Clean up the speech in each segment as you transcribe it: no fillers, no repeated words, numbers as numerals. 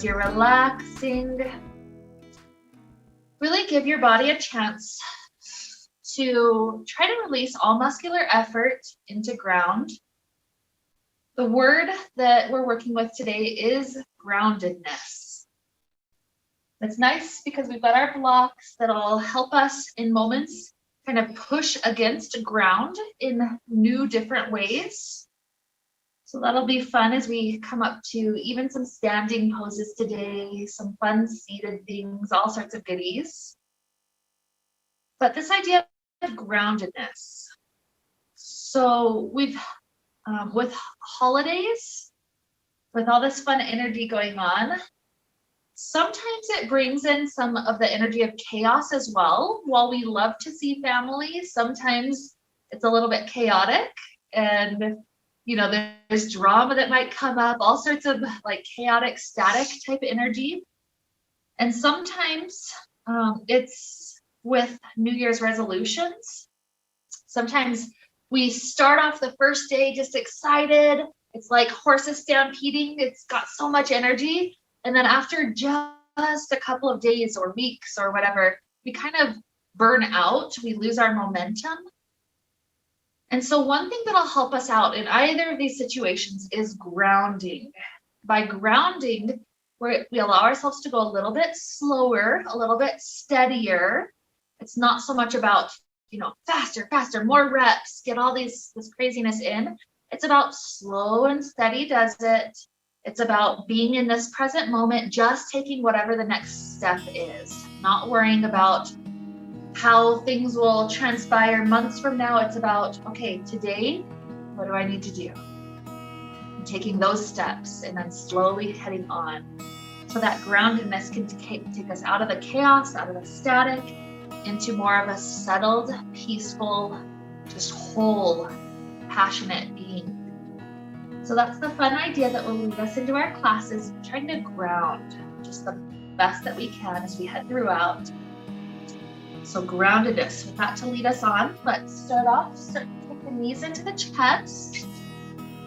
as you're relaxing, really give your body a chance to try to release all muscular effort into ground. The word that we're working with today is groundedness. It's nice because we've got our blocks that'll help us in moments kind of push against ground in new, different ways. So that'll be fun as we come up to even some standing poses today, some fun seated things, all sorts of goodies. But this idea of groundedness. So we've, with holidays, with all this fun energy going on, sometimes it brings in some of the energy of chaos as well. While we love to see family, sometimes it's a little bit chaotic, and you know, there's drama that might come up, all sorts of like chaotic, static type energy. And sometimes it's with New Year's resolutions. Sometimes we start off the first day just excited. It's like horses stampeding. It's got so much energy. And then after just a couple of days or weeks or whatever, we kind of burn out. We lose our momentum. And so one thing that'll help us out in either of these situations is grounding. By grounding, we allow ourselves to go a little bit slower, a little bit steadier. It's not so much about, you know, faster, more reps, get all this craziness in. It's about slow and steady does it. It's about being in this present moment, just taking whatever the next step is, not worrying about how things will transpire months from now. It's about, okay, today, what do I need to do? And taking those steps and then slowly heading on. So that groundedness can take us out of the chaos, out of the static, into more of a settled, peaceful, just whole, passionate being. So that's the fun idea that will lead us into our classes, trying to ground just the best that we can as we head throughout. So groundedness, with that to lead us on, let's start to take the knees into the chest.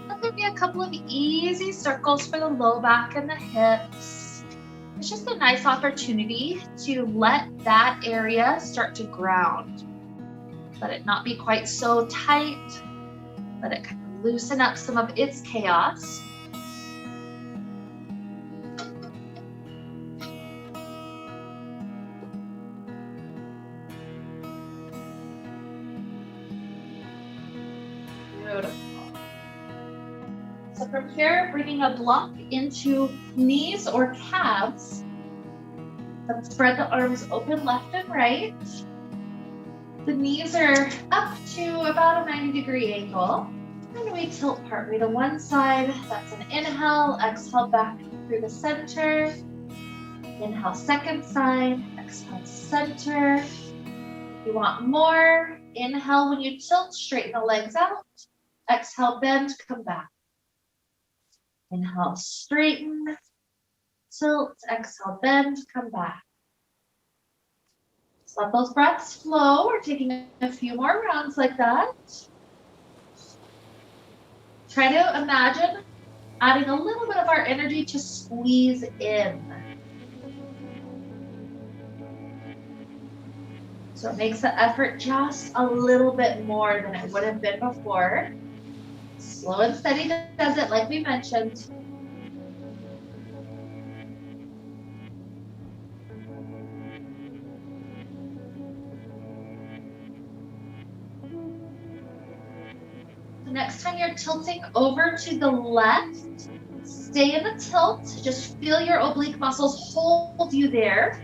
Let there be a couple of easy circles for the low back and the hips. It's just a nice opportunity to let that area start to ground. Let it not be quite so tight. Let it kind of loosen up some of its chaos. Beautiful. So from here, bringing a block into knees or calves. Let's spread the arms open left and right. The knees are up to about a 90-degree angle. And we tilt partway to one side. That's an inhale. Exhale back through the center. Inhale second side. Exhale center. If you want more, inhale when you tilt, straighten the legs out. Exhale, bend, come back. Inhale, straighten. Tilt. Exhale, bend, come back. Just let those breaths flow. We're taking a few more rounds like that. Try to imagine adding a little bit of our energy to squeeze in. So it makes the effort just a little bit more than it would have been before. Slow and steady does it, like we mentioned. Next time you're tilting over to the left, stay in the tilt. Just feel your oblique muscles hold you there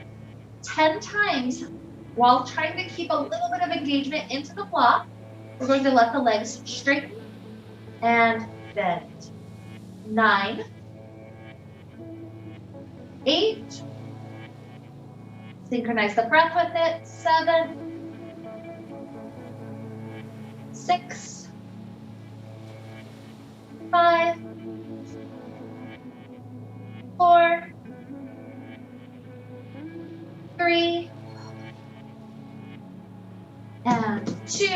10 times while trying to keep a little bit of engagement into the block. We're going to let the legs straighten and bend. 9, 8, synchronize the breath with it. 7, 6, 5, 4, 3, and 2,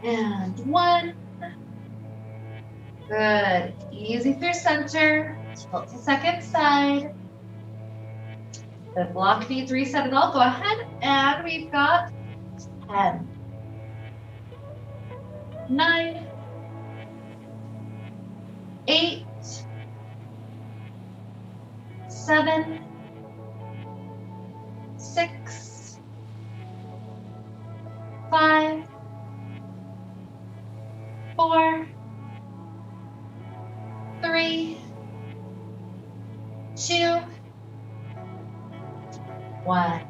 and 1, Good. Easy through center. Tilt to second side. The block needs resetting. I'll go ahead and we've got 10, 9, 8, 7, 6, 5, 4, 3, 2, 1.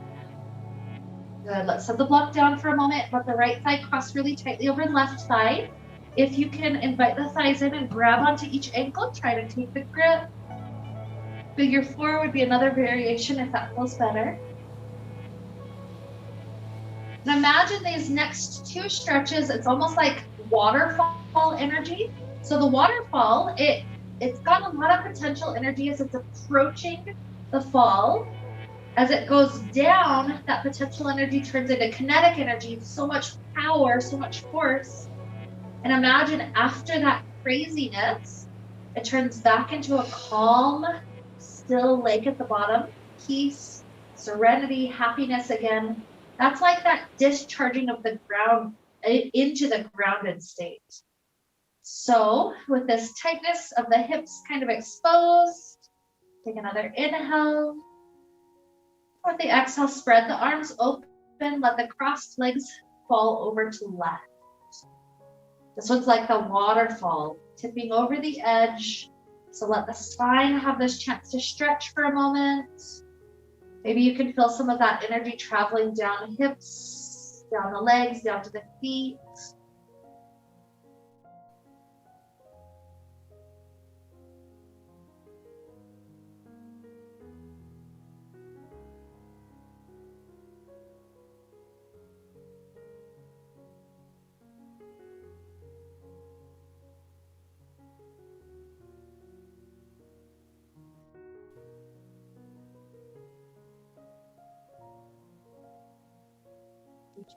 Good. Let's set the block down for a moment. Let the right thigh cross really tightly over the left thigh. If you can, invite the thighs in and grab onto each ankle. Try to take the grip. Figure 4 would be another variation if that feels better. And imagine these next 2 stretches, it's almost like waterfall energy. So the waterfall, it's got a lot of potential energy as it's approaching the fall. As it goes down, that potential energy turns into kinetic energy, so much power, so much force. And imagine after that craziness, it turns back into a calm, still lake at the bottom, peace, serenity, happiness again. That's like that discharging of the ground into the grounded state. So with this tightness of the hips kind of exposed, take another inhale. With the exhale, spread the arms open, let the crossed legs fall over to left. This one's like the waterfall, tipping over the edge. So let the spine have this chance to stretch for a moment. Maybe you can feel some of that energy traveling down the hips, down the legs, down to the feet.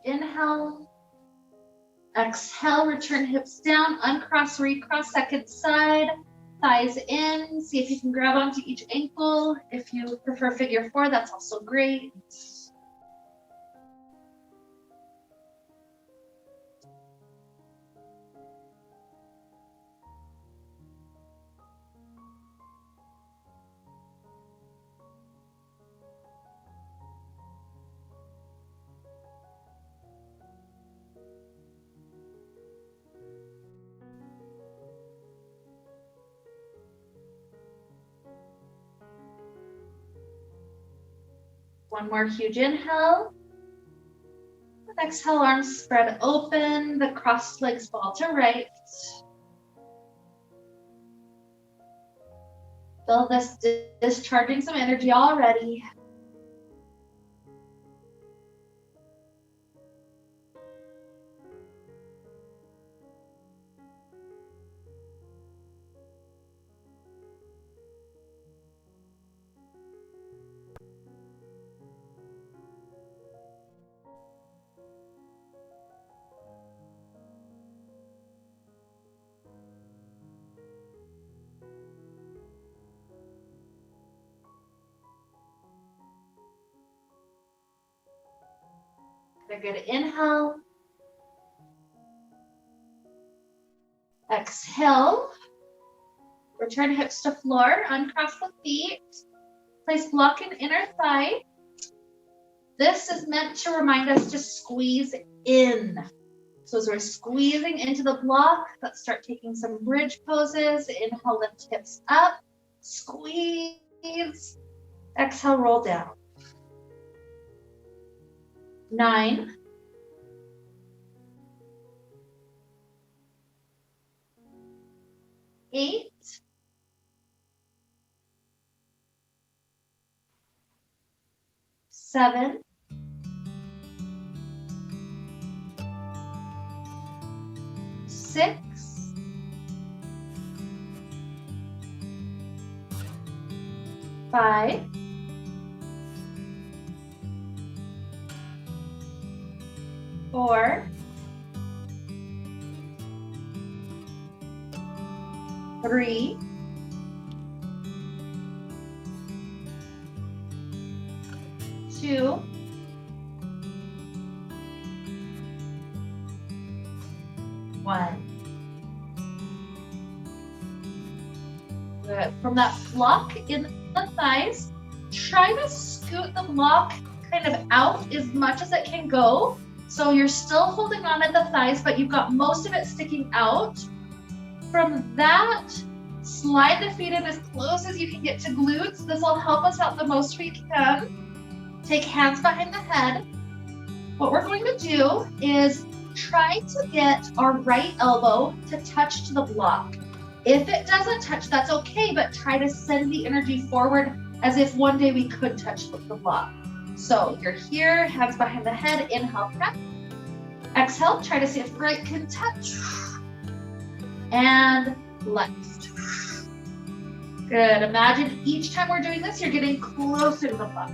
Inhale. Exhale, return hips down, uncross, recross, second side, thighs in. See if you can grab onto each ankle. If you prefer figure 4, that's also great. One more huge inhale. Exhale, arms spread open, the crossed legs fall to right. Feel this discharging some energy already. A good inhale. Exhale. Return hips to floor, uncross the feet. Place block in inner thigh. This is meant to remind us to squeeze in. So as we're squeezing into the block, let's start taking some bridge poses. Inhale, lift hips up, squeeze. Exhale, roll down. 9, 8, 7, 6, 5, 4, 3, 2, 1. Good. From that block in the thighs, try to scoot the block kind of out as much as it can go. So you're still holding on at the thighs, but you've got most of it sticking out. From that, slide the feet in as close as you can get to glutes. This will help us out the most we can. Take hands behind the head. What we're going to do is try to get our right elbow to touch to the block. If it doesn't touch, that's okay, but try to send the energy forward as if one day we could touch the block. So you're here, hands behind the head, inhale, prep. Exhale, try to see if right can touch. And left. Good. Imagine each time we're doing this, you're getting closer to the block.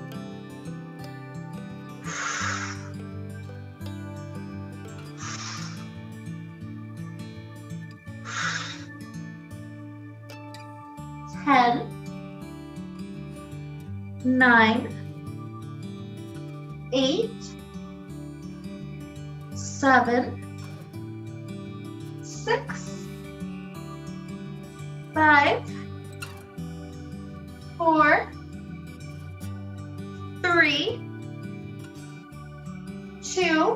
Ten, 9, 8, 7, 6, 5, 4, 3, 2,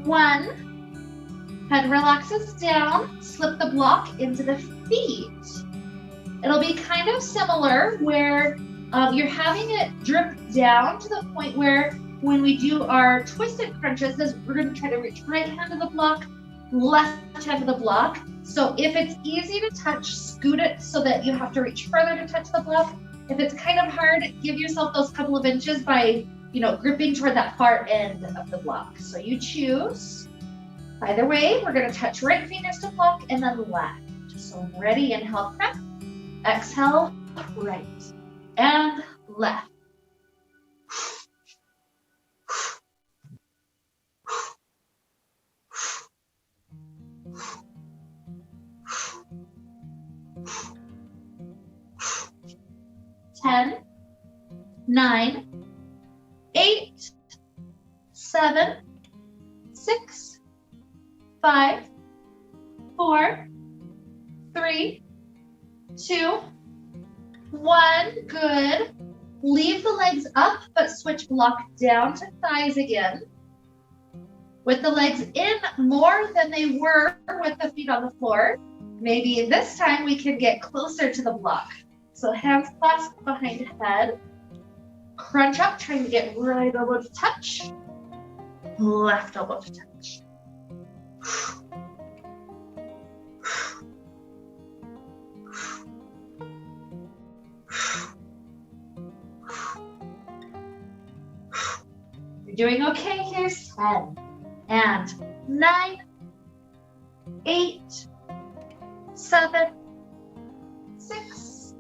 1. Head relaxes down. Slip the block into the feet. It'll be kind of similar where you're having it drip down to the point where when we do our twisted crunches, we're going to try to reach right hand to the block, left hand to the block. So if it's easy to touch, scoot it so that you have to reach further to touch the block. If it's kind of hard, give yourself those couple of inches by, gripping toward that far end of the block. So you choose. Either way, we're going to touch right fingers to block and then left. So ready, inhale, prep. Exhale, right and left. Ten, 9, 8, 7, 6, 5, 4, 3, 2, 1. Good. Leave the legs up, but switch block down to thighs again. With the legs in more than they were with the feet on the floor. Maybe this time we can get closer to the block. So hands clasped behind head. Crunch up, trying to get right elbow to touch. Left elbow to touch. You're doing okay. Here's 10 and 9, 8, 7, 6,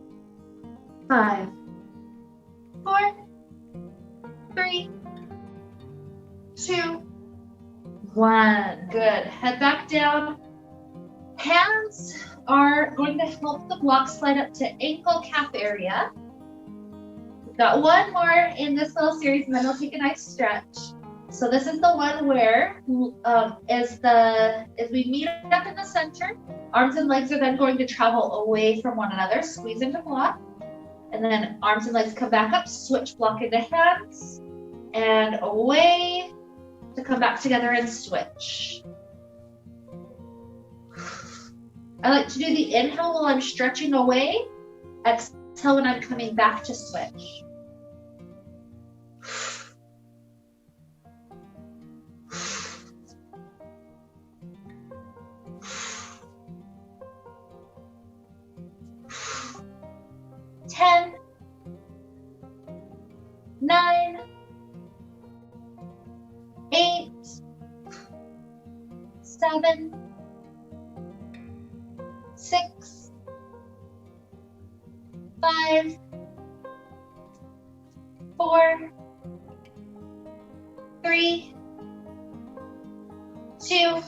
5, 4, 3, 2, 1. Good. Head back down. Hands are going to help the block slide up to ankle cap area. We've got one more in this little series, and then we'll take a nice stretch. So this is the one where, as we meet up in the center, arms and legs are then going to travel away from one another, squeeze into block, and then arms and legs come back up, switch block into hands, and away to come back together and switch. I like to do the inhale while I'm stretching away, exhale when I'm coming back to switch. Ten, 9, 8, 7, 6, 5, 4, 3, 2,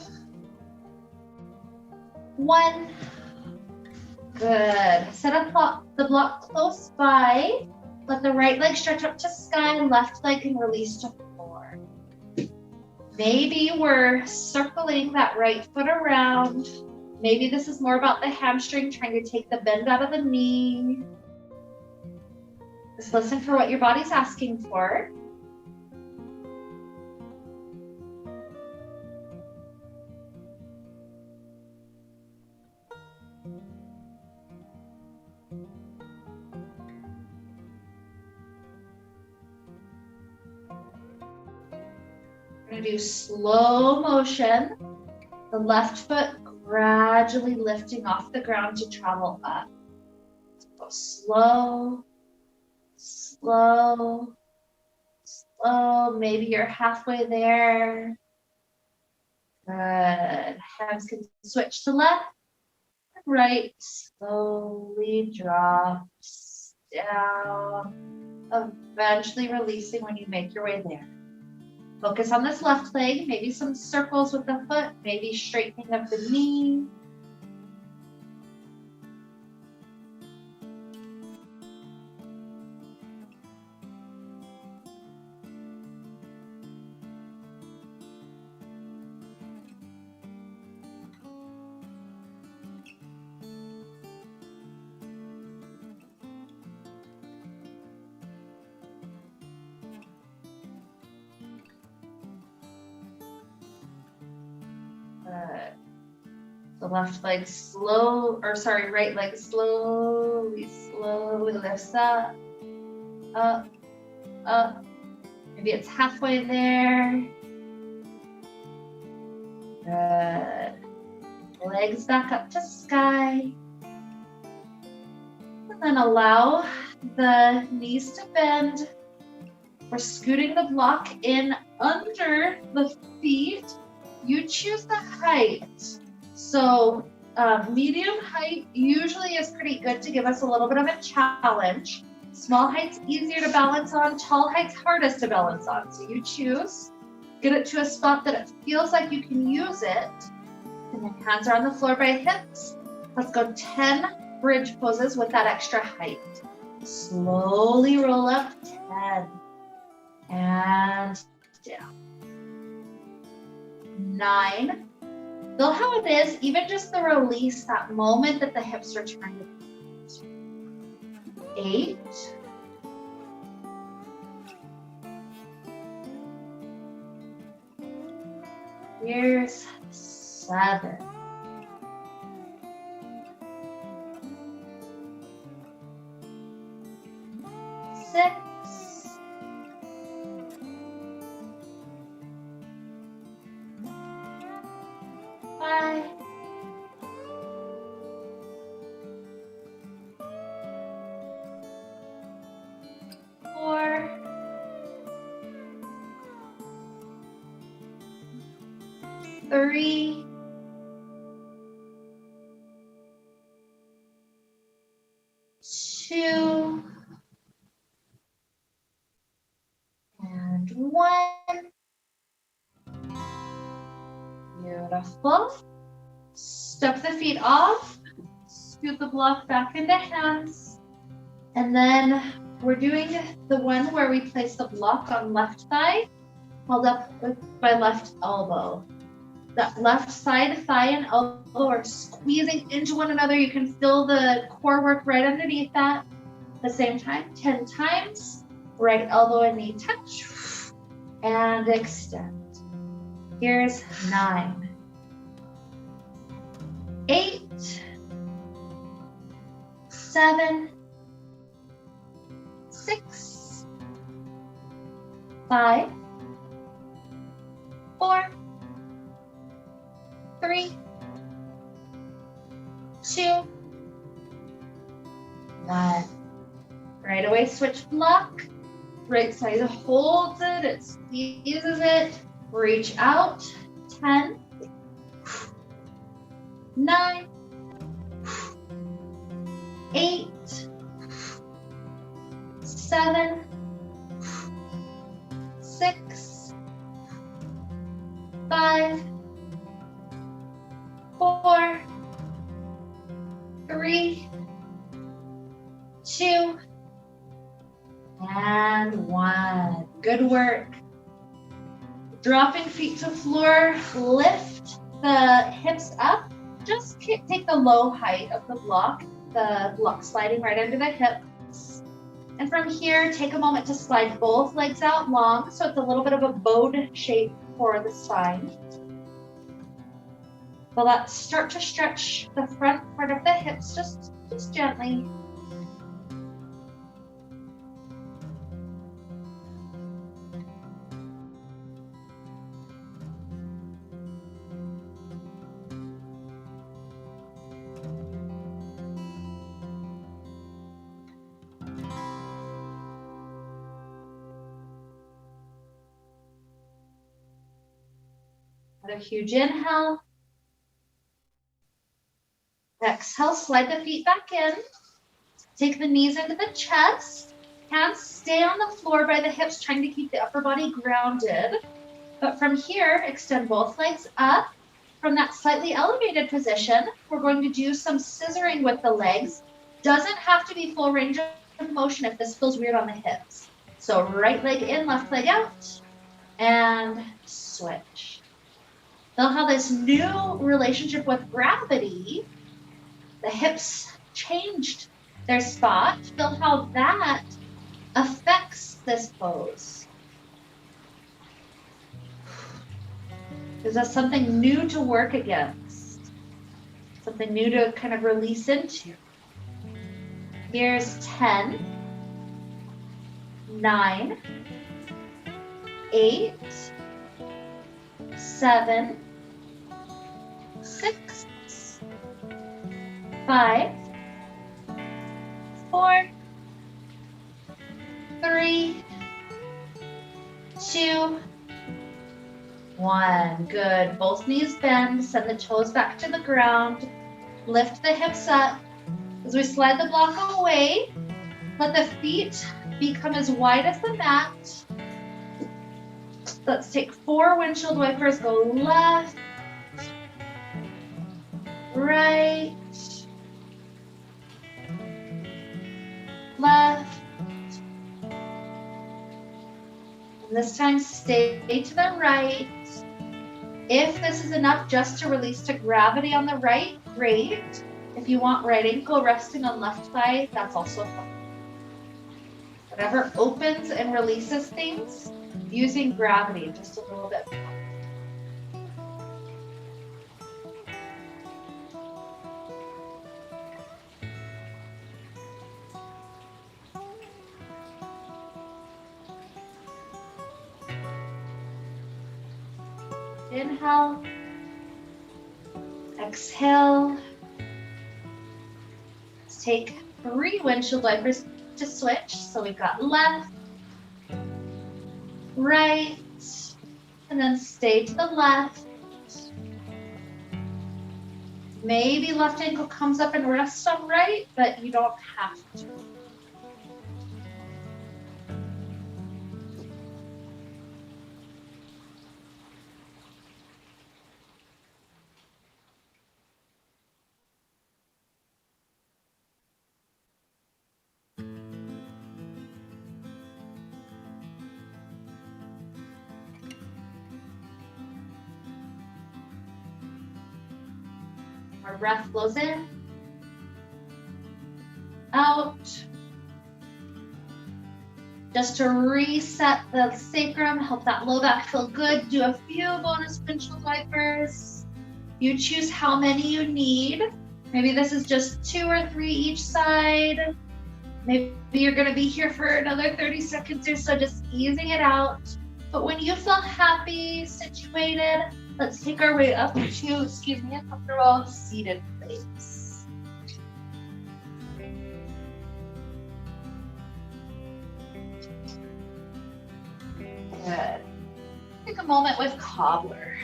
1. Good. Set up the block close by. Let the right leg stretch up to sky, left leg can release to floor. Maybe we're circling that right foot around. Maybe this is more about the hamstring, trying to take the bend out of the knee. Just listen for what your body's asking for. We're going to do slow motion. The left foot gradually lifting off the ground to travel up. So slow, slow, slow. Maybe you're halfway there. Good. Hands can switch to left, right. Slowly drops down. Eventually releasing when you make your way there. Focus on this left leg, maybe some circles with the foot, maybe straightening up the knee. Good. The left leg right leg slowly lifts up, up, up. Maybe it's halfway there. Good. Legs back up to sky. And then allow the knees to bend. We're scooting the block in under the feet. You choose the height. So medium height usually is pretty good to give us a little bit of a challenge. Small height's easier to balance on. Tall height's hardest to balance on. So you choose. Get it to a spot that it feels like you can use it. And then hands are on the floor by hips. Let's go 10 bridge poses with that extra height. Slowly roll up 10. And down. 9. Feel how it is, even just the release, that moment that the hips are trying to 8. 7. 6. 5. 4. 3. 2. And 1. Beautiful. Step the feet off. Scoot the block back into hands. And then we're doing the one where we place the block on left thigh, held up by left elbow. That left side thigh and elbow are squeezing into one another. You can feel the core work right underneath that. At the same time, 10 times. Right elbow and knee touch. And extend. Here's 9. 8. 7. 6. 5. 4. 3. 2. 1. Right away, switch block. Right side holds it, it squeezes it. Reach out. 10. 9. 8. 7. 6. 5. 4. 3. Good work. Dropping feet to floor, lift the hips up. Just take the low height of the block sliding right under the hips. And from here, take a moment to slide both legs out long, so it's a little bit of a bowed shape for the spine. Well, let's start to stretch the front part of the hips just gently. Another huge inhale. Exhale, slide the feet back in. Take the knees into the chest. Hands stay on the floor by the hips, trying to keep the upper body grounded. But from here, extend both legs up. From that slightly elevated position, we're going to do some scissoring with the legs. Doesn't have to be full range of motion if this feels weird on the hips. So right leg in, left leg out, and switch. Feel how this new relationship with gravity, the hips changed their spot. Feel how that affects this pose. Gives us something new to work against, something new to kind of release into. Here's 10, 9, 8, 7, 6, 5, 4, 3, 2, 1. Good. Both knees bend. Send the toes back to the ground. Lift the hips up. As we slide the block away, let the feet become as wide as the mat. Let's take 4 windshield wipers. Go left, right, left. And this time, stay to the right. If this is enough just to release to gravity on the right, great. If you want right ankle resting on left thigh, that's also fine. Whatever opens and releases things, using gravity just a little bit more. Inhale, exhale. Let's take 3 windshield wipers to switch. So we've got left, right, and then stay to the left. Maybe left ankle comes up and rests on right, but you don't have to. Our breath flows in, out. Just to reset the sacrum, help that low back feel good. Do a few bonus windshield wipers. You choose how many you need. Maybe this is just 2 or 3 each side. Maybe you're going to be here for another 30 seconds or so, just easing it out. But when you feel happy, situated, let's take our way up to, a comfortable seated place. Good. Take a moment with cobbler.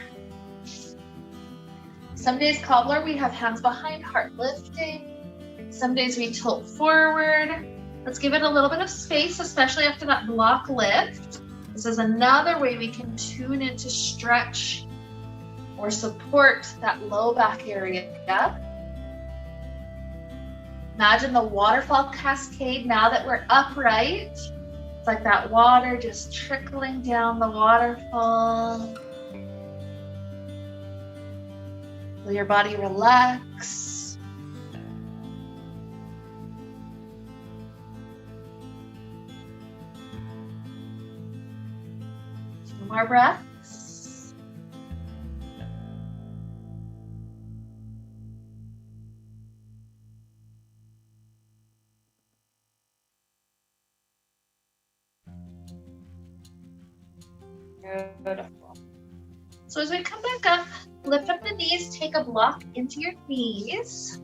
Some days cobbler, we have hands behind, heart lifting. Some days we tilt forward. Let's give it a little bit of space, especially after that block lift. This is another way we can tune into stretch or support that low back area. Imagine the waterfall cascade now that we're upright. It's like that water just trickling down the waterfall. Feel your body relax. Two more breaths. Beautiful. So as we come back up, lift up the knees, take a block into your knees.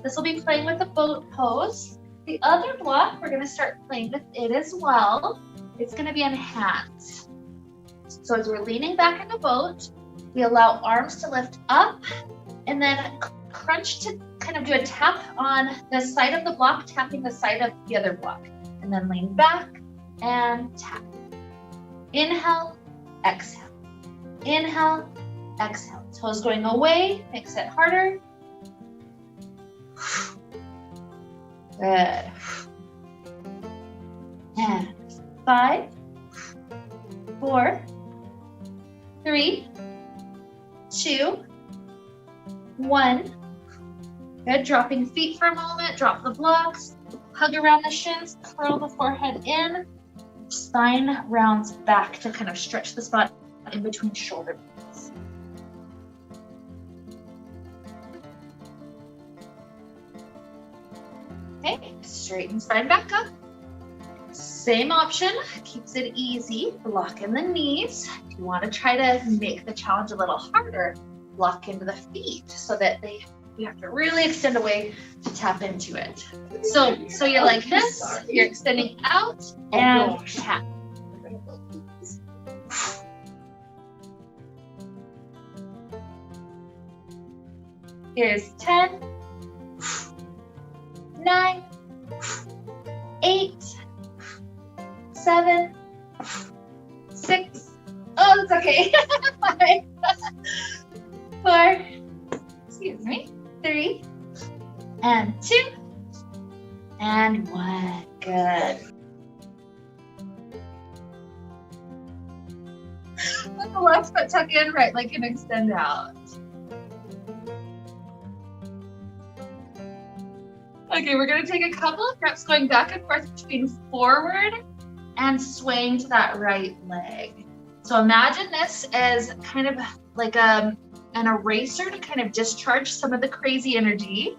This will be playing with the boat pose. The other block, we're going to start playing with it as well. It's going to be on hands. So as we're leaning back in the boat, we allow arms to lift up and then crunch to kind of do a tap on the side of the block, tapping the side of the other block. And then lean back and tap. Inhale, exhale. Inhale, exhale. Toes going away, makes it harder. Good. And 5, 4, 3, 2, 1. Good. Dropping feet for a moment. Drop the blocks. Hug around the shins. Curl the forehead in. Spine rounds back to kind of stretch the spot in between shoulder blades. Okay, straighten spine back up. Same option, keeps it easy. Block in the knees. If you want to try to make the challenge a little harder, block into the feet so that you have to really extend away to tap into it. So you're like this, you're extending out and tap. Here's 10, 9, 8, 7, 6. Oh, that's okay. 5, 4, excuse me, 3, and 2, and 1. Good. Let the left foot tuck in, right leg can extend out. Okay, we're going to take a couple of reps going back and forth between forward and swaying to that right leg. So imagine this as kind of like an eraser to kind of discharge some of the crazy energy.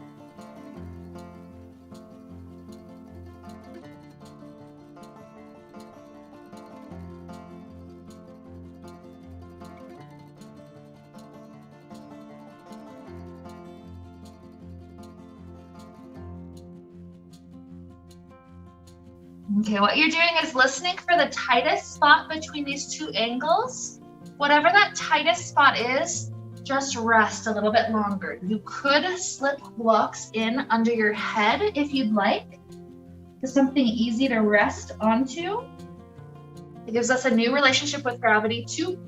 Okay, what you're doing is listening for the tightest spot between these two angles. Whatever that tightest spot is, just rest a little bit longer. You could slip blocks in under your head if you'd like. It's something easy to rest onto. It gives us a new relationship with gravity to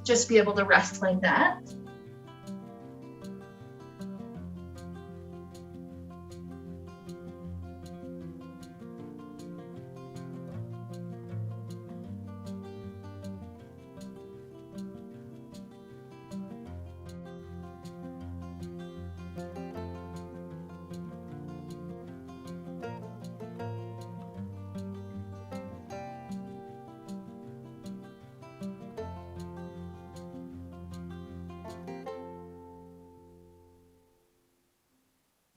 just be able to rest like that.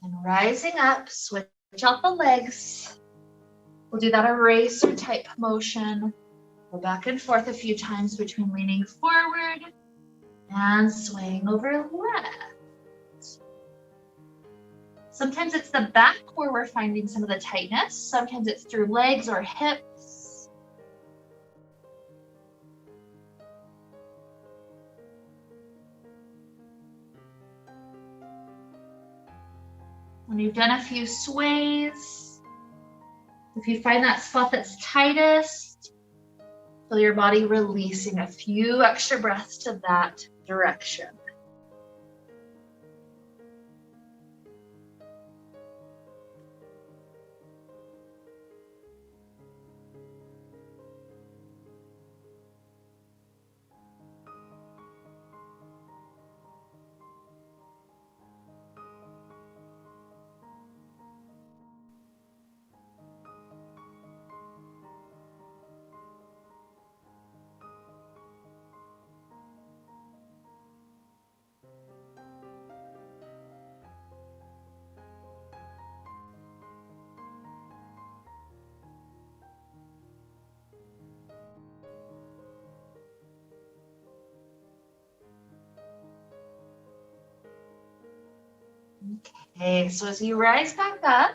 And rising up, switch out the legs. We'll do that eraser type motion. Go back and forth a few times between leaning forward and swaying over left. Sometimes it's the back where we're finding some of the tightness. Sometimes it's through legs or hips. When you've done a few sways, if you find that spot that's tightest, feel your body releasing a few extra breaths to that direction. Okay, so as you rise back up,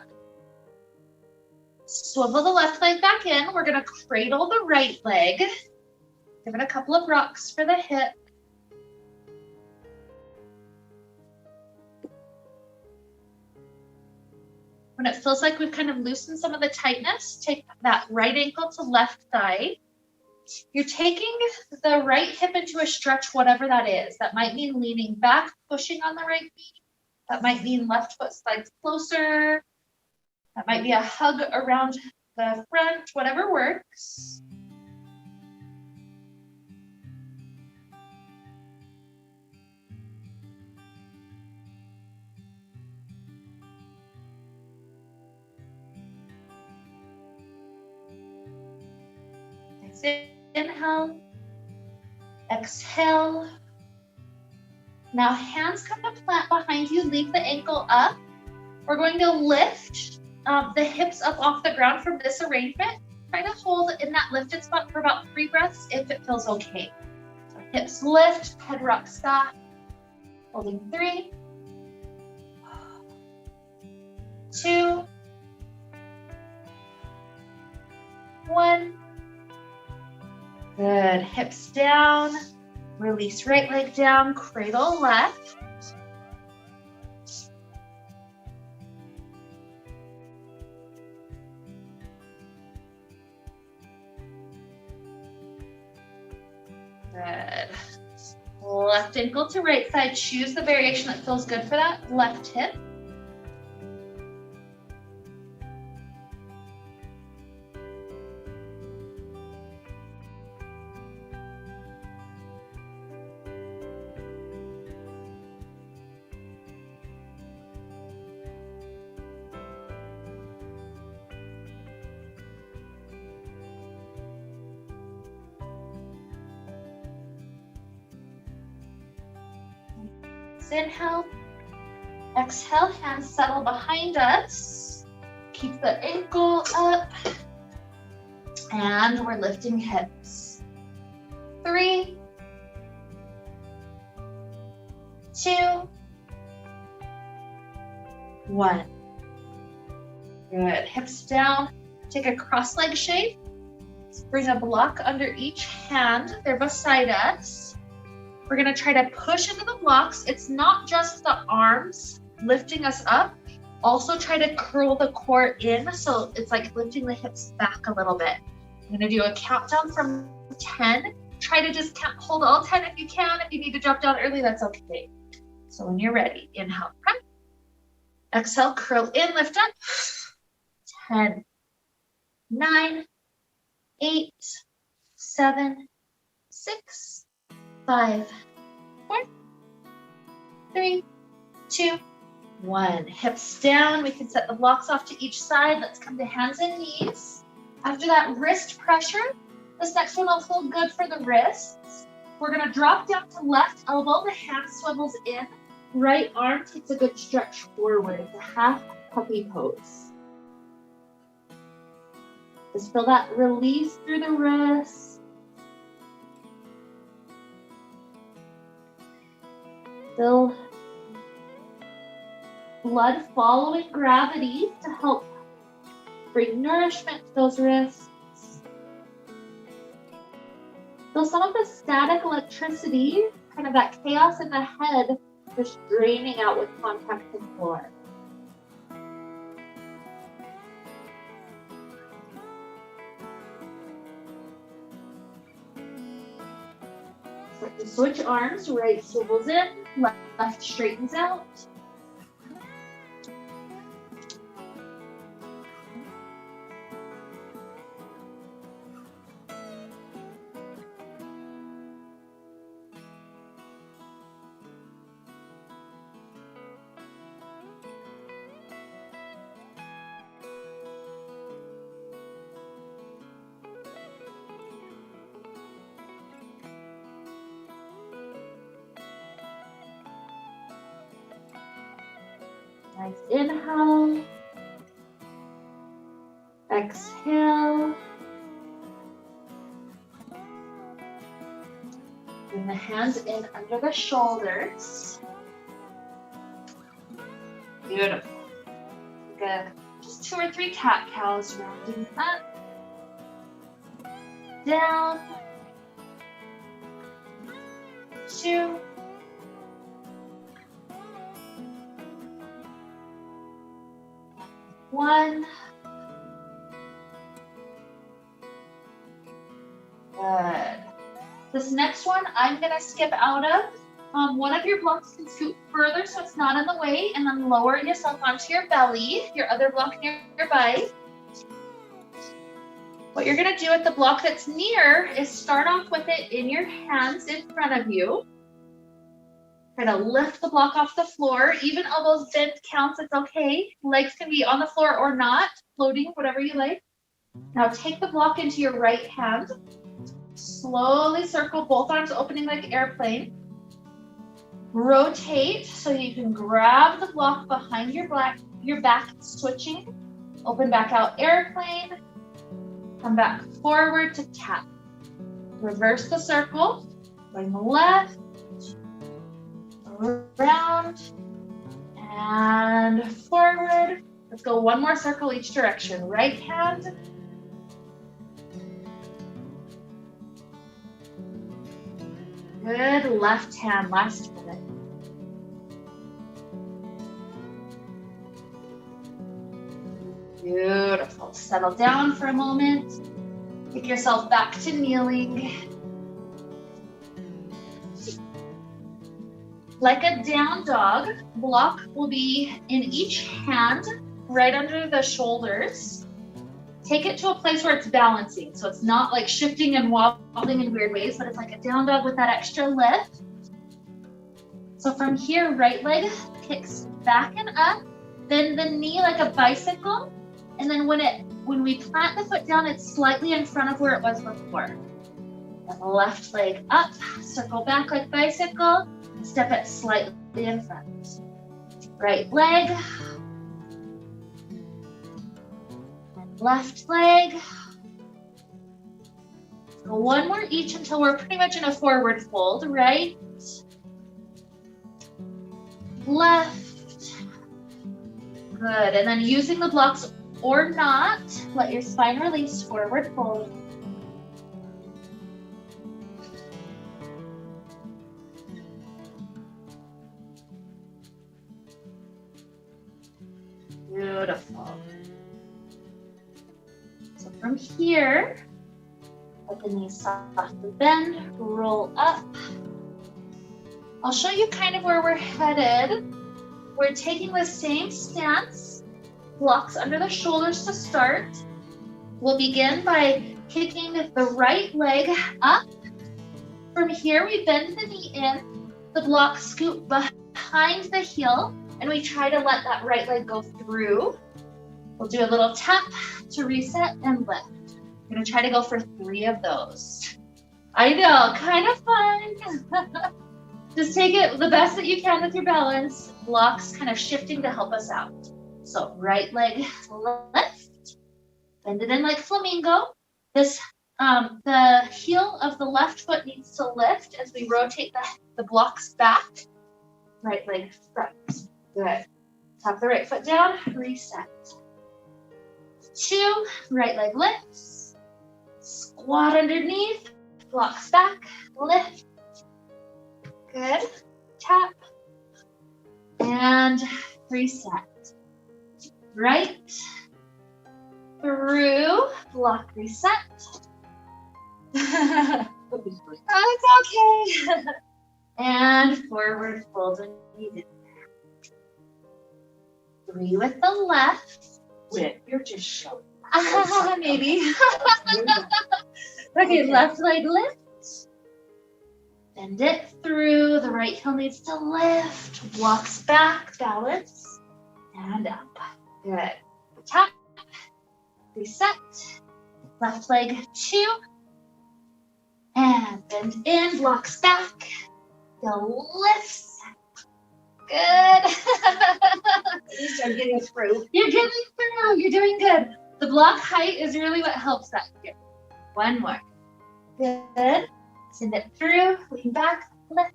swivel the left leg back in. We're gonna cradle the right leg. Give it a couple of rocks for the hip. When it feels like we've kind of loosened some of the tightness, take that right ankle to left thigh. You're taking the right hip into a stretch, whatever that is. That might mean leaning back, pushing on the right knee. That might mean left foot slides closer. That might be a hug around the front, whatever works. Inhale, exhale. Now hands come to plant behind you, leave the ankle up. We're going to lift the hips up off the ground from this arrangement. Try to hold in that lifted spot for about 3 breaths if it feels okay. So hips lift, head rocks back. Holding 3, 2, 1. Good, hips down, release right leg down, cradle left. Good. Left ankle to right side, choose the variation that feels good for that left hip. Inhale, exhale, hands settle behind us. Keep the ankle up. And we're lifting hips. 3, 2, 1. Good, hips down. Take a cross leg shape. Bring a block under each hand. They're beside us. We're gonna try to push into the blocks. It's not just the arms lifting us up. Also try to curl the core in, so it's like lifting the hips back a little bit. I'm gonna do a countdown from 10. Try to just hold all 10 if you can. If you need to drop down early, that's okay. So when you're ready, inhale, exhale, curl in, lift up. 10, 9, 8, 7, 6, 5, 4, 3, 2, 1. Hips down. We can set the blocks off to each side. Let's come to hands and knees. After that wrist pressure, this next one will feel good for the wrists. We're going to drop down to left elbow. The hand swivels in. Right arm takes a good stretch forward. It's a half puppy pose. Just feel that release through the wrist. Feel blood following gravity to help bring nourishment to those wrists. Feel some of the static electricity, kind of that chaos in the head, just draining out with contact to the floor. Start to switch arms, right swivels in, left straightens out. Nice inhale. Exhale. Bring the hands in under the shoulders. Beautiful. Good. Just 2 or 3 cat-cows, rounding up, down, 2, 1. Good. This next one, I'm gonna skip out of. One of your blocks can scoot further so it's not in the way, and then lower yourself onto your belly, your other block nearby. What you're gonna do with the block that's near is start off with it in your hands in front of you. Try to lift the block off the floor. Even elbows bent counts, it's okay. Legs can be on the floor or not, floating, whatever you like. Now take the block into your right hand. Slowly circle, both arms opening like airplane. Rotate so you can grab the block behind your back, switching. Open back out, airplane. Come back forward to tap. Reverse the circle. Going left, around, and forward. Let's go one more circle each direction. Right hand. Good. Left hand, last minute. Beautiful. Settle down for a moment. Take yourself back to kneeling. Like a down dog, block will be in each hand, right under the shoulders. Take it to a place where it's balancing. So it's not like shifting and wobbling in weird ways, but it's like a down dog with that extra lift. So from here, right leg kicks back and up, bend the knee like a bicycle. And then when we plant the foot down, it's slightly in front of where it was before. And the left leg up, circle back like bicycle, and step it slightly in front. Right leg, and left leg. So one more each until we're pretty much in a forward fold. Right, left, good. And then using the blocks or not, let your spine release, forward fold. Beautiful. So from here, let the knees softly bend, roll up. I'll show you kind of where we're headed. We're taking the same stance. Blocks under the shoulders to start. We'll begin by kicking the right leg up. From here, we bend the knee in. The blocks scoot behind the heel, and we try to let that right leg go through. We'll do a little tap to reset and lift. We're gonna try to go for 3 of those. I know, kind of fun. Just take it the best that you can with your balance. Blocks kind of shifting to help us out. So right leg lift, bend it in like flamingo. The heel of the left foot needs to lift as we rotate the blocks back. Right leg front. Good. Tap the right foot down, reset. 2, right leg lifts. Squat underneath, blocks back, lift. Good. Tap. And reset. Right through, block reset. Oh, it's okay. And forward fold when needed. 3 with the left. Wait, you're just showing. Maybe. Okay, left leg lift. Bend it through. The right heel needs to lift. Walks back, balance, and up. Good. Tap. Reset. Left leg 2. And bend in, blocks back. Go lifts. Good. I'm getting through. You're getting through. You're doing good. The block height is really what helps that here. One more. Good. Send it through. Lean back. Lift.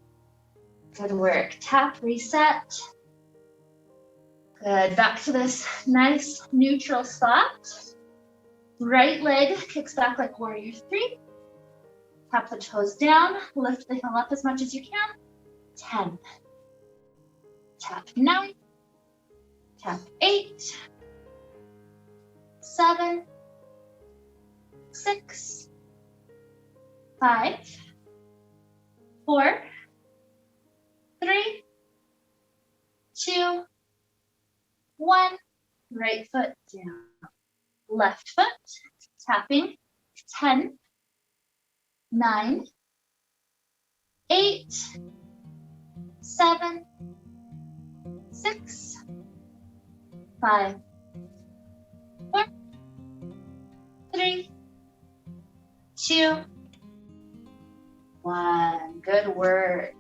Good work. Tap. Reset. Good, back to this nice neutral spot. Right leg kicks back like warrior three. Tap the toes down, lift the heel up as much as you can. 10. Tap 9. Tap 8. 7. 6. 5. 4. 3. 2. 1. Right foot down. Left foot, tapping. 10. 9. 8. 7. 6. 5. 4. 3. 2. 1. Good work.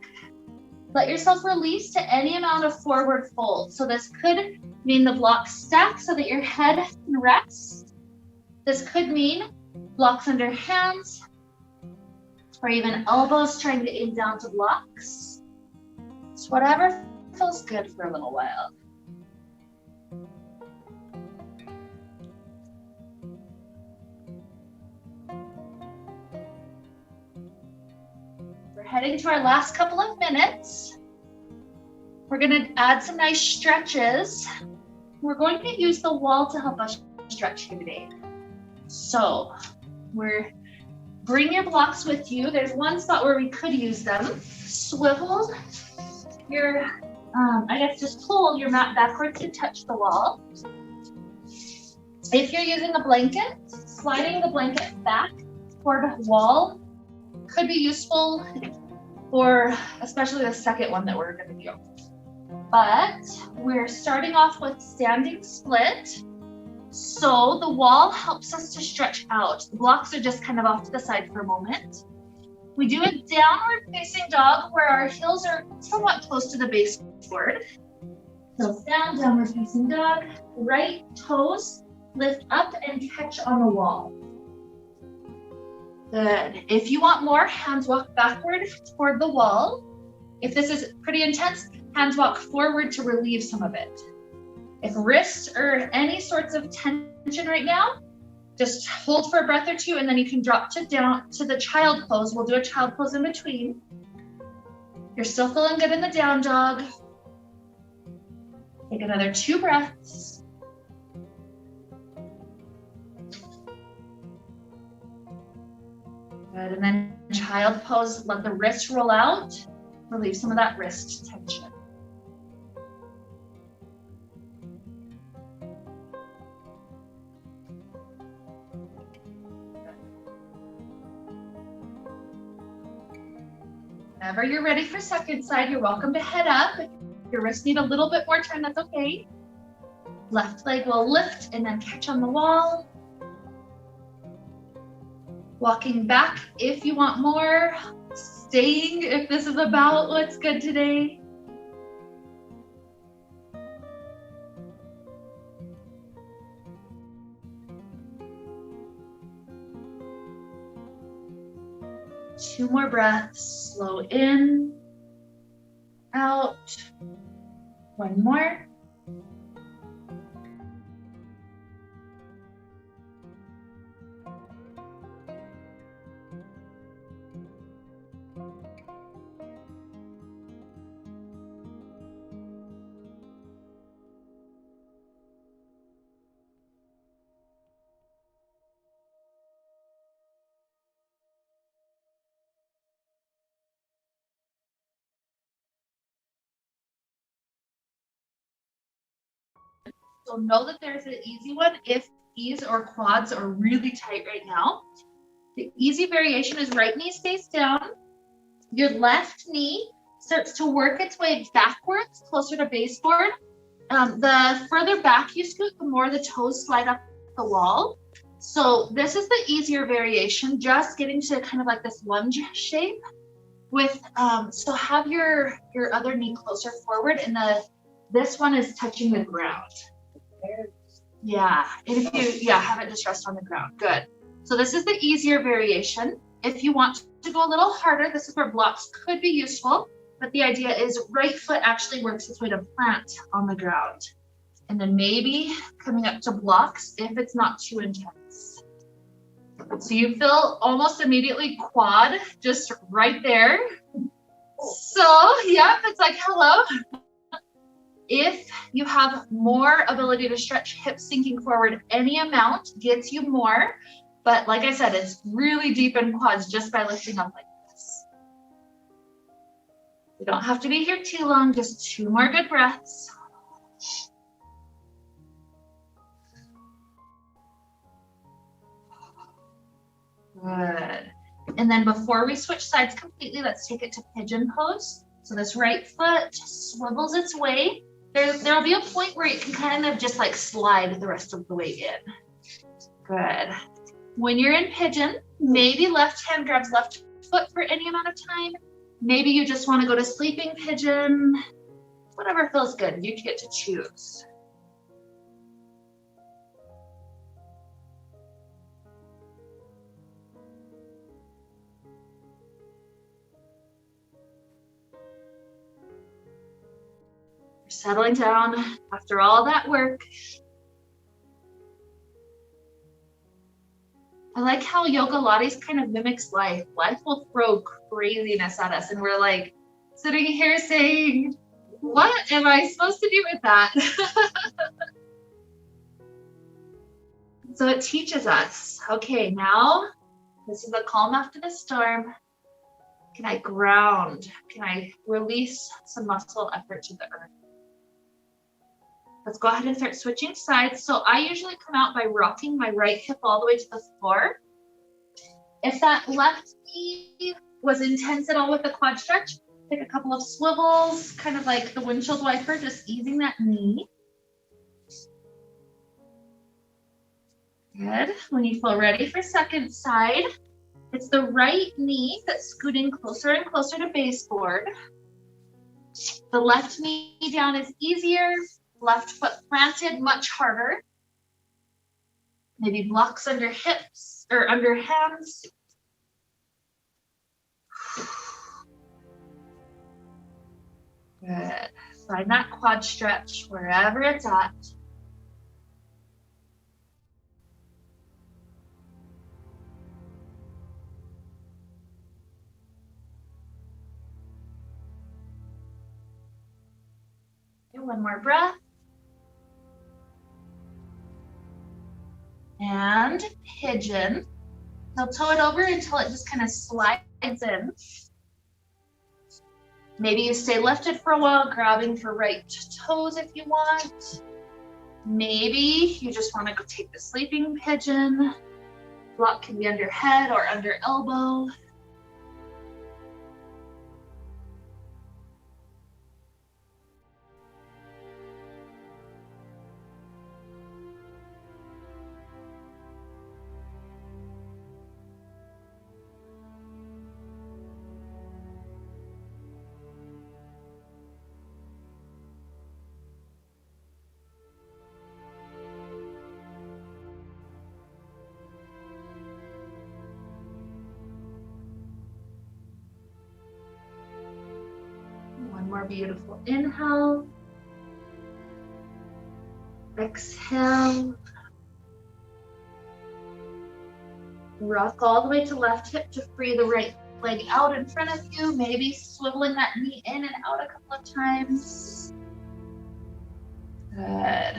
Let yourself release to any amount of forward fold. So this could mean the blocks stack so that your head can rest. This could mean blocks under hands, or even elbows trying to aim down to blocks. It's whatever feels good for a little while. We're heading to our last couple of minutes. We're going to add some nice stretches. We're going to use the wall to help us stretch here today. So bring your blocks with you. There's one spot where we could use them. Swivel your, just pull your mat backwards to touch the wall. If you're using a blanket, sliding the blanket back toward the wall could be useful for especially the second one that we're going to do. But we're starting off with standing split. So the wall helps us to stretch out. The blocks are just kind of off to the side for a moment. We do a downward facing dog where our heels are somewhat close to the baseboard. Heels down, downward facing dog. Right toes lift up and catch on the wall. Good. If you want more, hands walk backward toward the wall. If this is pretty intense, hands walk forward to relieve some of it. If wrists or any sorts of tension right now, just hold for a breath or two and then you can drop down to the child pose. We'll do a child pose in between. You're still feeling good in the down dog. Take another 2 breaths. Good, and then child pose, let the wrists roll out. Relieve some of that wrist tension. Whenever you're ready for second side, you're welcome to head up. If your wrists need a little bit more time, that's okay. Left leg will lift and then catch on the wall. Walking back if you want more. Staying if this is about what's good today. Two more breaths. Slow in, out. One more. So know that there's an easy one if knees or quads are really tight right now. The easy variation is right knee stays down. Your left knee starts to work its way backwards, closer to baseboard. The further back you scoot, the more the toes slide up the wall. So this is the easier variation, just getting to kind of like this lunge shape with, so have your other knee closer forward and this one is touching the ground. Yeah, and if you, have it just rest on the ground, good. So this is the easier variation. If you want to go a little harder, this is where blocks could be useful, but the idea is right foot actually works its way to plant on the ground. And then maybe coming up to blocks if it's not too intense. So you feel almost immediately quad just right there. So, yep, it's like, hello. If you have more ability to stretch hips sinking forward, any amount gets you more. But like I said, it's really deep in quads just by lifting up like this. You don't have to be here too long, just 2 more good breaths. Good. And then before we switch sides completely, let's take it to pigeon pose. So this right foot swivels its way. There'll be a point where it can kind of just like slide the rest of the way in. Good. When you're in pigeon, maybe left hand grabs left foot for any amount of time. Maybe you just want to go to sleeping pigeon. Whatever feels good, you get to choose. You're settling down after all that work. I like how Yogilates kind of mimics life. Life will throw craziness at us and we're like sitting here saying, what am I supposed to do with that? So it teaches us, okay, now this is a calm after the storm. Can I ground? Can I release some muscle effort to the earth? Let's go ahead and start switching sides. So I usually come out by rocking my right hip all the way to the floor. If that left knee was intense at all with the quad stretch, take a couple of swivels, kind of like the windshield wiper, just easing that knee. Good. When you feel ready for second side, it's the right knee that's scooting closer and closer to baseboard. The left knee down is easier. Left foot planted, much harder. Maybe blocks under hips or under hands. Good. Find that quad stretch wherever it's at. Okay, one more breath. And pigeon. Now toe it over until it just kind of slides in. Maybe you stay lifted for a while, grabbing for right toes if you want. Maybe you just want to go take the sleeping pigeon. Block can be under head or under elbow. One more beautiful inhale. Exhale. Rock all the way to left hip to free the right leg out in front of you. Maybe swiveling that knee in and out a couple of times. Good.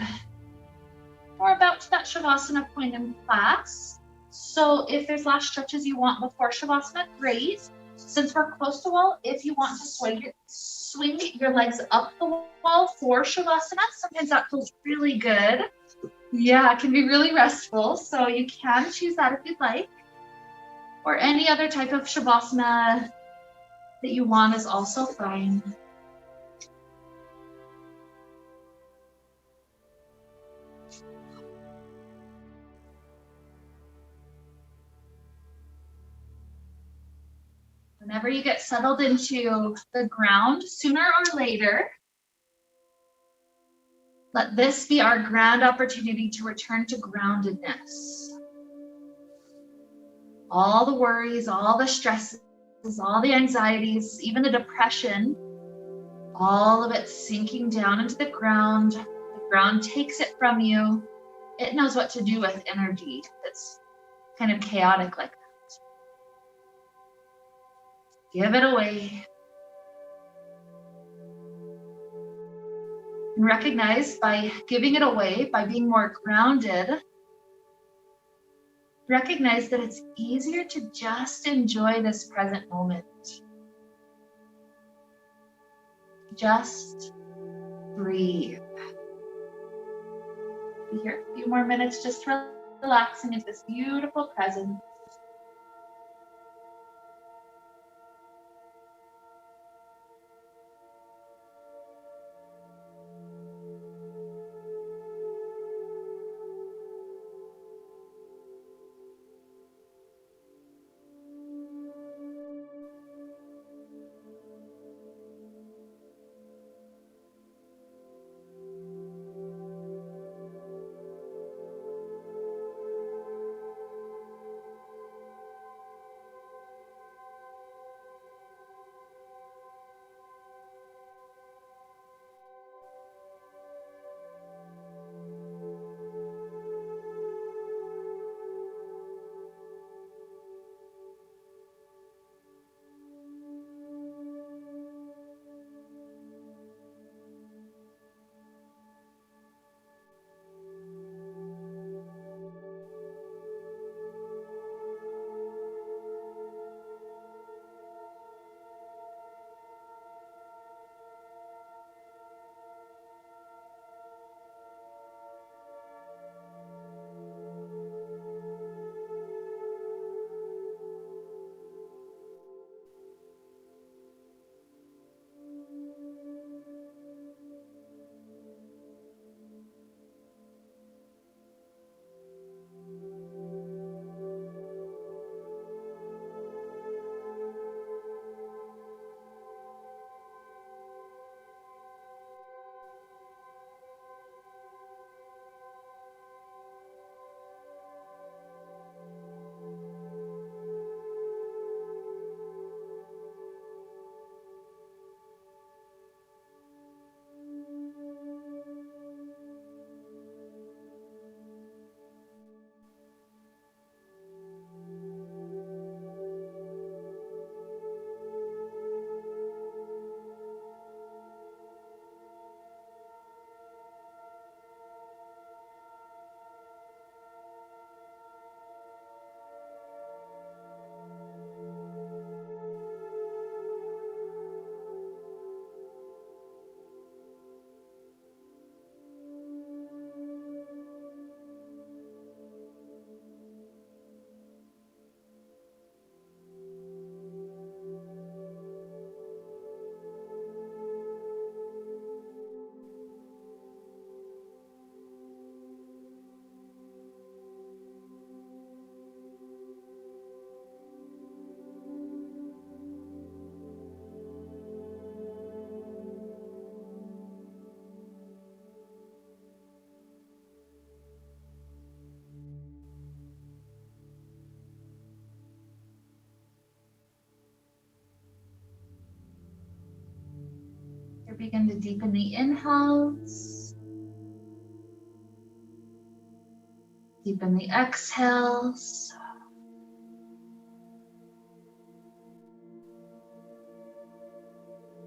We're about to that Shavasana point in class. So if there's last stretches you want before Shavasana, great. Since we're close to wall, if you want to swing your legs up the wall for Shavasana, sometimes that feels really good. Yeah, it can be really restful. So you can choose that if you'd like. Or any other type of Shavasana that you want is also fine. Whenever you get settled into the ground, sooner or later, let this be our grand opportunity to return to groundedness. All the worries, all the stresses, all the anxieties, even the depression, all of it sinking down into the ground, like Ground takes it from you. It knows what to do with energy that's kind of chaotic like that. Give it away. And recognize by giving it away, by being more grounded, recognize that it's easier to just enjoy this present moment. Just breathe. Be here a few more minutes, just relaxing into this beautiful presence. Here, begin to deepen the inhales. Deepen the exhales.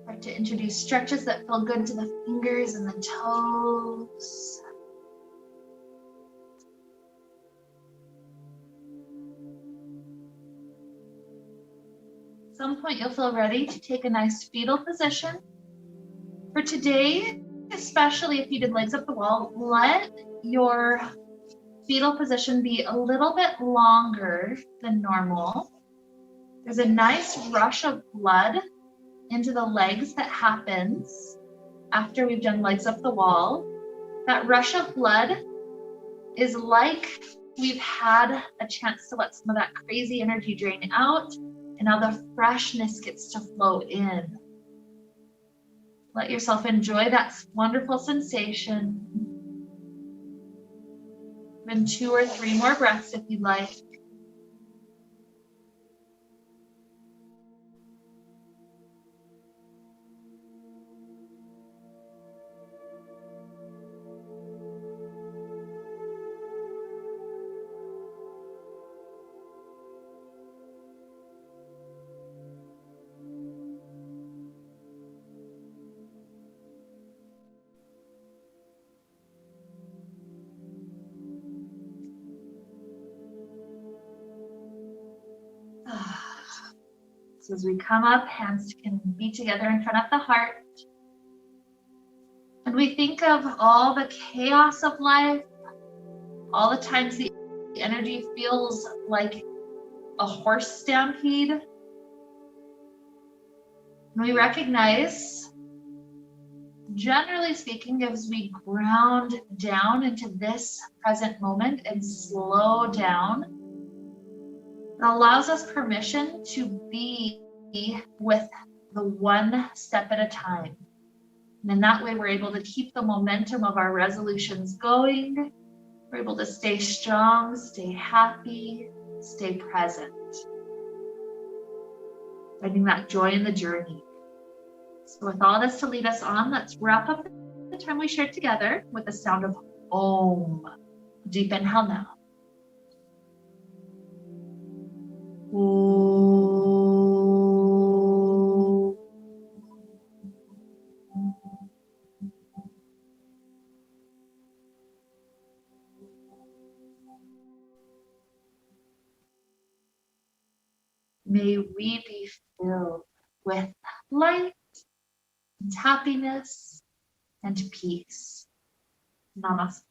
Start to introduce stretches that feel good to the fingers and the toes. At some point, you'll feel ready to take a nice fetal position. For today, especially if you did legs up the wall, let your fetal position be a little bit longer than normal. There's a nice rush of blood into the legs that happens after we've done legs up the wall. That rush of blood is like we've had a chance to let some of that crazy energy drain out, and now the freshness gets to flow in. Let yourself enjoy that wonderful sensation. Then 2 or 3 more breaths if you'd like. So as we come up, hands can be together in front of the heart. And we think of all the chaos of life, all the times the energy feels like a horse stampede. And we recognize, generally speaking, as we ground down into this present moment and slow down, it allows us permission to be with the one step at a time. And in that way, we're able to keep the momentum of our resolutions going. We're able to stay strong, stay happy, stay present. Finding that joy in the journey. So with all this to lead us on, let's wrap up the time we shared together with the sound of Om. Deep inhale now. Om. May we be filled with light and happiness and peace. Namaste.